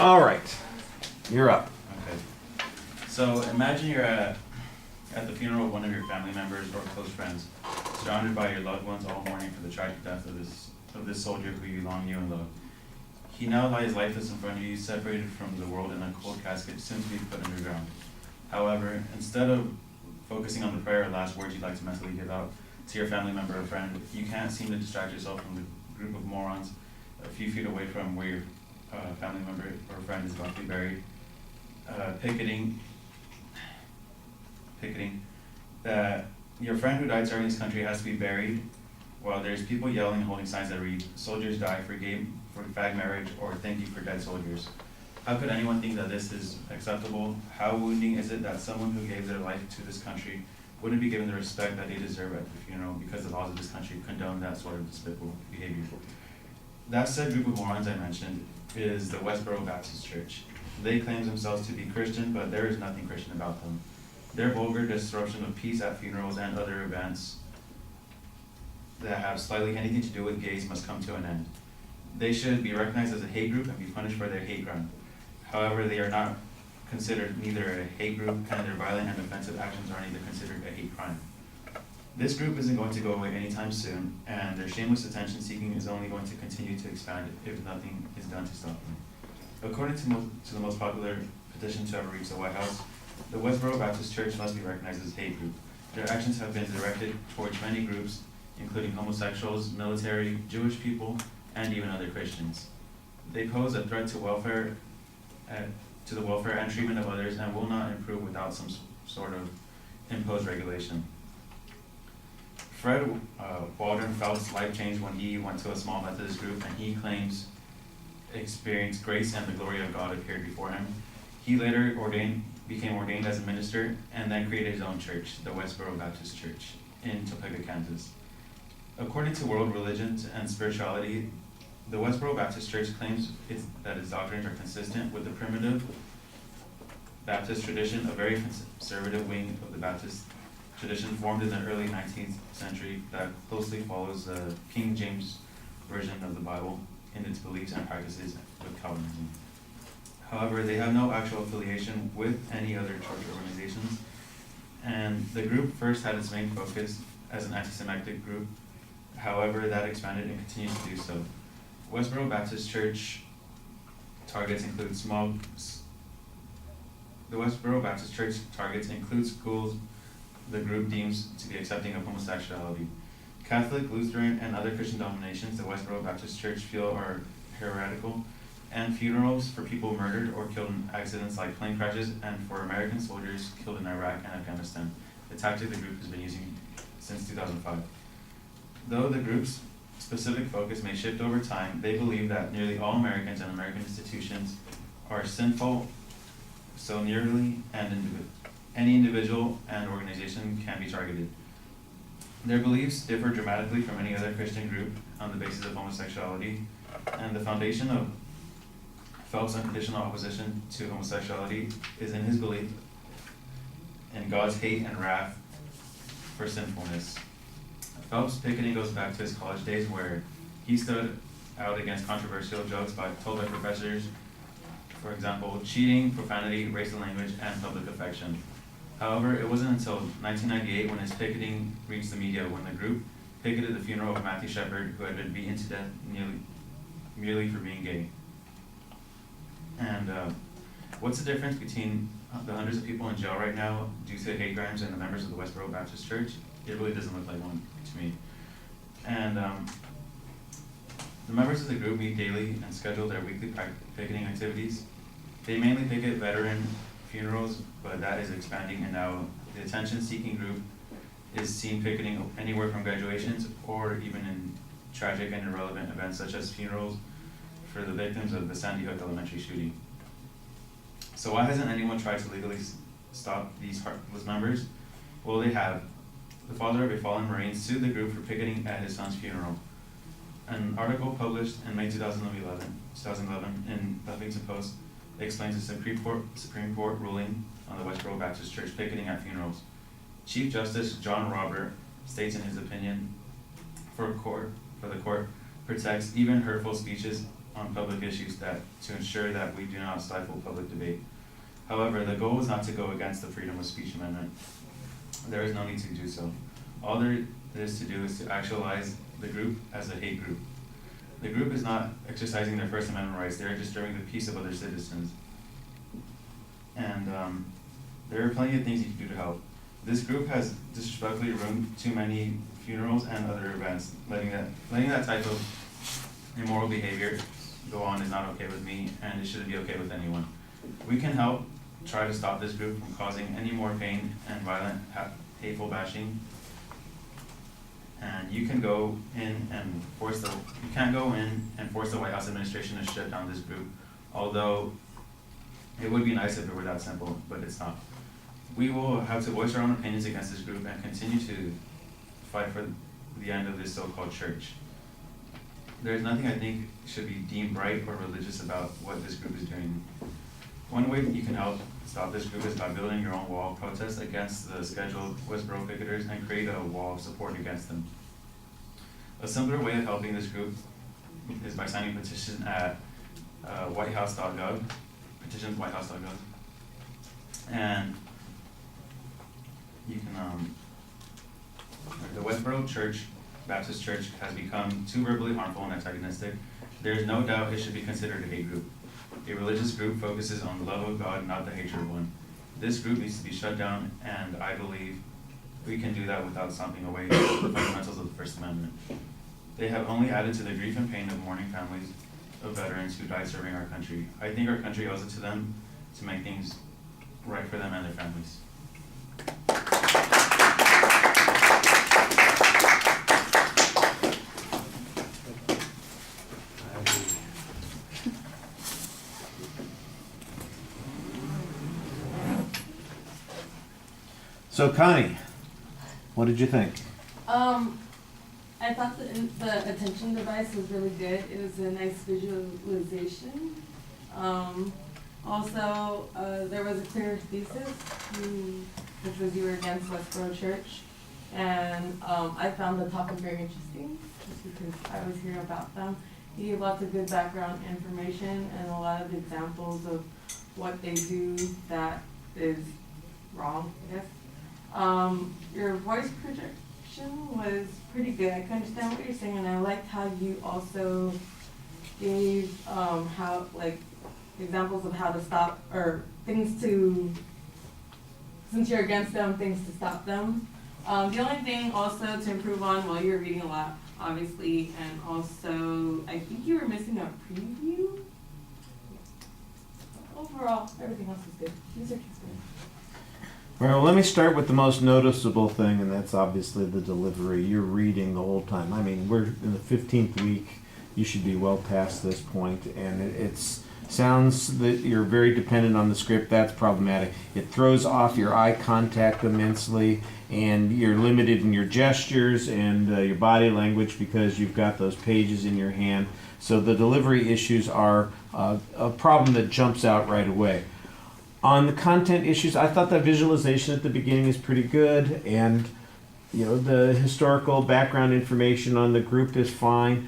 All right, you're up. Okay. So imagine you're at the funeral of one of your family members or close friends, surrounded by your loved ones, all mourning for the tragic death of this soldier who you long knew and loved. He now lies lifeless in front of you, separated from the world in a cold casket, soon to be put underground. However, instead of focusing on the prayer or last words you'd like to mentally give out to your family member or friend, you can't seem to distract yourself from the group of morons a few feet away from where your family member or friend is about to be buried, picketing that your friend who died serving his country has to be buried, while there's people yelling and holding signs that read, "Soldiers die for fag marriage," or "Thank you for dead soldiers." How could anyone think that this is acceptable? How wounding is it that someone who gave their life to this country wouldn't be given the respect that they deserve at the funeral because the laws of this country condone that sort of despicable behavior? That said group of morons I mentioned is the Westboro Baptist Church. They claim themselves to be Christian, but there is nothing Christian about them. Their vulgar disruption of peace at funerals and other events that have slightly anything to do with gays must come to an end. They should be recognized as a hate group and be punished for their hate crime. However, they are not considered neither a hate group, and their violent and offensive actions are neither considered a hate crime. This group isn't going to go away anytime soon, and their shameless attention seeking is only going to continue to expand if nothing is done to stop them. According to the most popular petition to ever reach the White House, the Westboro Baptist Church must be recognized as a hate group. Their actions have been directed towards many groups, including homosexuals, military, Jewish people, and even other Christians. They pose a threat to the welfare and treatment of others, and will not improve without some sort of imposed regulation. Fred Waldron Phelps' life changed when he went to a small Methodist group, and he claims experienced grace and the glory of God appeared before him. He later became ordained as a minister, and then created his own church, the Westboro Baptist Church, in Topeka, Kansas. According to World Religions and Spirituality, the Westboro Baptist Church claims that its doctrines are consistent with the primitive Baptist tradition, a very conservative wing of the Baptist tradition formed in the early 19th century that closely follows the King James Version of the Bible in its beliefs and practices with Calvinism. However, they have no actual affiliation with any other church organizations, and the group first had its main focus as an anti-Semitic group. However, that expanded and continues to do so. Westboro Baptist Church targets include The Westboro Baptist Church targets include schools the group deems to be accepting of homosexuality. Catholic, Lutheran, and other Christian denominations the Westboro Baptist Church feel are heretical, and funerals for people murdered or killed in accidents like plane crashes, and for American soldiers killed in Iraq and Afghanistan, the tactic the group has been using since 2005. Though the group's specific focus may shift over time, they believe that nearly all Americans and American institutions are sinful, so nearly any individual and organization can be targeted. Their beliefs differ dramatically from any other Christian group on the basis of homosexuality, and the foundation of Phelps' unconditional opposition to homosexuality is in his belief in God's hate and wrath for sinfulness. Phelps' picketing goes back to his college days, where he stood out against controversial jokes told by professors, for example, cheating, profanity, racial language, and public affection. However, it wasn't until 1998 when his picketing reached the media, when the group picketed the funeral of Matthew Shepard, who had been beaten to death merely for being gay. And what's the difference between the hundreds of people in jail right now due to hate crimes and the members of the Westboro Baptist Church? It really doesn't look like one to me. And the members of the group meet daily and schedule their weekly picketing activities. They mainly picket veteran funerals, but that is expanding, and now the attention-seeking group is seen picketing anywhere from graduations or even in tragic and irrelevant events such as funerals for the victims of the Sandy Hook Elementary shooting. So why hasn't anyone tried to legally stop these heartless members? Well, they have. The father of a fallen Marine sued the group for picketing at his son's funeral. An article published in May 2011 in the Huffington Post explains the Supreme Court ruling on the Westboro Baptist Church picketing at funerals. Chief Justice John Robert states in his opinion, the court protects even hurtful speeches on public issues to ensure that we do not stifle public debate. However, the goal is not to go against the Freedom of Speech Amendment. There is no need to do so. All there is to do is to actualize the group as a hate group. The group is not exercising their First Amendment rights, they are disturbing the peace of other citizens. And there are plenty of things you can do to help. This group has disrespectfully ruined too many funerals and other events. Letting that type of immoral behavior go on is not okay with me, and it shouldn't be okay with anyone. We can help try to stop this group from causing any more pain and violent, hateful bashing. And you can't go in and force the White House administration to shut down this group, although it would be nice if it were that simple, but it's not. We will have to voice our own opinions against this group and continue to fight for the end of this so-called church. There's nothing I think should be deemed right or religious about what this group is doing. One way you can help stop this group is by building your own wall of protest against the scheduled Westboro picketers and create a wall of support against them. A simpler way of helping this group is by signing a petition at whitehouse.gov, petitions.whitehouse.gov, and you can, the Westboro Church, Baptist Church, has become too verbally harmful and antagonistic. There is no doubt it should be considered a hate group. A religious group focuses on the love of God, not the hatred of one. This group needs to be shut down, and I believe we can do that without stomping away the fundamentals of the First Amendment. They have only added to the grief and pain of mourning families of veterans who died serving our country. I think our country owes it to them to make things right for them and their families. So Connie, what did you think? I thought the attention device was really good. It was a nice visualization. Also, there was a clear thesis, which was you were against Westboro Church. And I found the topic very interesting, just because I was hearing about them. You gave lots of good background information and a lot of examples of what they do that is wrong, I guess. Your voice projection was pretty good. I can understand what you're saying, and I liked how you also gave how, like, examples of how to stop, or things to, since you're against them, things to stop them. The only thing also to improve on, well, you're reading a lot, obviously, and also I think you were missing a preview. Overall, everything else is good. Research is good. Well, let me start with the most noticeable thing, and that's obviously the delivery. You're reading the whole time. I mean, we're in the 15th week. You should be well past this point, and it sounds that you're very dependent on the script. That's problematic. It throws off your eye contact immensely, and you're limited in your gestures and your body language because you've got those pages in your hand. So the delivery issues are a problem that jumps out right away. On the content issues, I thought that visualization at the beginning is pretty good, and the historical background information on the group is fine.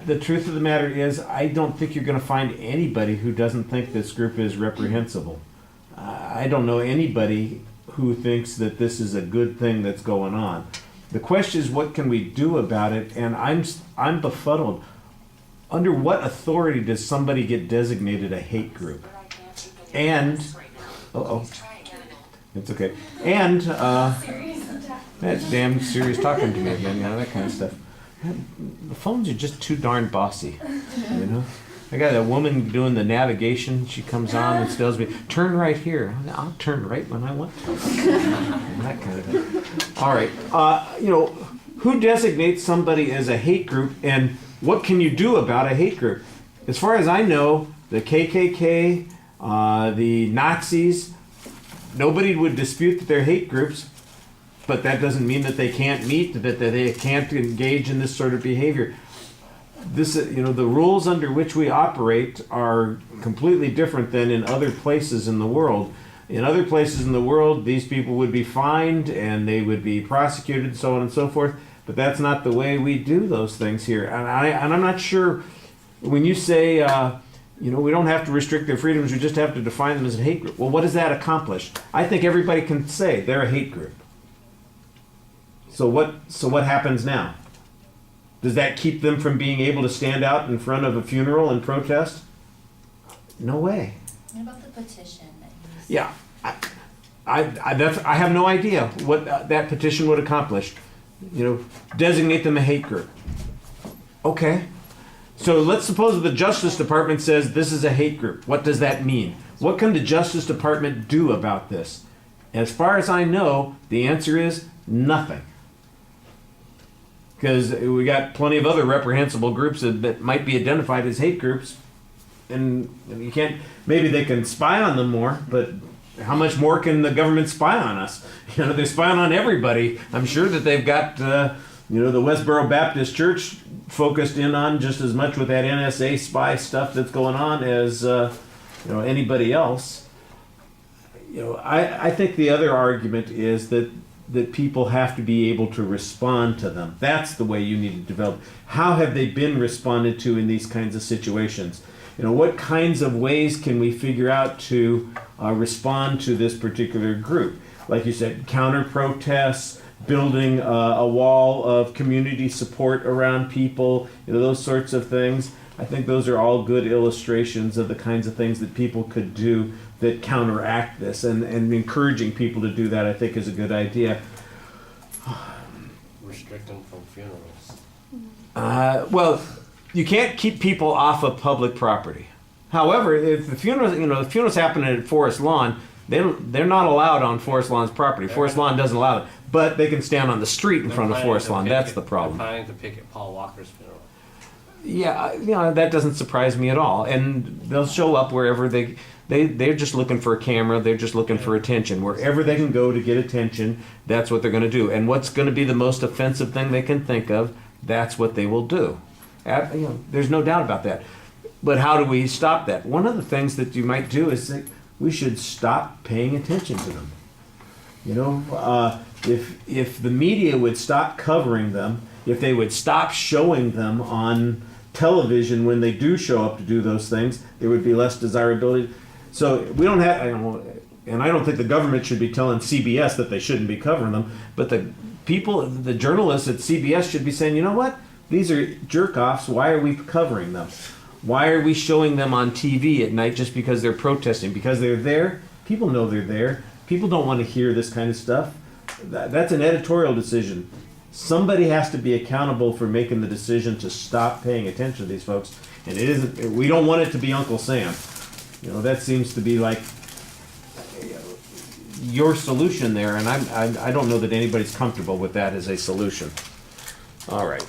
The truth of the matter is, I don't think you're going to find anybody who doesn't think this group is reprehensible. I don't know anybody who thinks that this is a good thing that's going on. The question is, what can we do about it? And I'm befuddled. Under what authority does somebody get designated a hate group? And, it's okay. And, that's damn serious talking to me again, that kind of stuff. The phones are just too darn bossy, I got a woman doing the navigation. She comes on and tells me, turn right here. I'll turn right when I want to. That kind of thing. All right. Who designates somebody as a hate group, and what can you do about a hate group? As far as I know, the KKK, the Nazis, nobody would dispute that they're hate groups, but that doesn't mean that they can't meet, that they can't engage in this sort of behavior. This, the rules under which we operate are completely different than in other places in the world. In other places in the world, these people would be fined and they would be prosecuted, so on and so forth, but that's not the way we do those things here. And I'm not sure when you say, we don't have to restrict their freedoms, we just have to define them as a hate group. Well, what does that accomplish? I think everybody can say they're a hate group. So what happens now? Does that keep them from being able to stand out in front of a funeral and protest? No way. What about the petition that you said? Yeah, I have no idea what that petition would accomplish. Designate them a hate group. Okay. So let's suppose the Justice Department says this is a hate group. What does that mean? What can the Justice Department do about this? As far as I know, the answer is nothing. Because we got plenty of other reprehensible groups that might be identified as hate groups, and you can't. Maybe they can spy on them more, but how much more can the government spy on us? They're spying on everybody. I'm sure that they've got the Westboro Baptist Church focused in on just as much with that NSA spy stuff that's going on as anybody else. I think the other argument is that people have to be able to respond to them. That's the way you need to develop. How have they been responded to in these kinds of situations? What kinds of ways can we figure out to respond to this particular group? Like you said, counter protests, building a wall of community support around people, those sorts of things. I think those are all good illustrations of the kinds of things that people could do that counteract this, and encouraging people to do that, I think, is a good idea. Restrict them from funerals. Well, you can't keep people off of public property. However, if the funerals happen at Forest Lawn, they're not allowed on Forest Lawn's property. Forest Lawn doesn't allow it, but they can stand on the street in front of Forest Lawn. That's the problem. They're planning to picket Paul Walker's funeral. Yeah, that doesn't surprise me at all. And they'll show up wherever they're just looking for a camera. They're just looking for attention. Wherever they can go to get attention, that's what they're going to do. And what's going to be the most offensive thing they can think of, that's what they will do. There's no doubt about that. But how do we stop that? One of the things that you might do is that we should stop paying attention to them. If the media would stop covering them, if they would stop showing them on television when they do show up to do those things, there would be less desirability. So we don't have, and I don't think the government should be telling CBS that they shouldn't be covering them, but the journalists at CBS should be saying, you know what? These are jerk-offs. Why are we covering them? Why are we showing them on TV at night just because they're protesting? Because they're there. People know they're there. People don't want to hear this kind of stuff. That's an editorial decision. Somebody has to be accountable for making the decision to stop paying attention to these folks. And it isn't. We don't want it to be Uncle Sam. That seems to be like your solution there, and I don't know that anybody's comfortable with that as a solution. All right.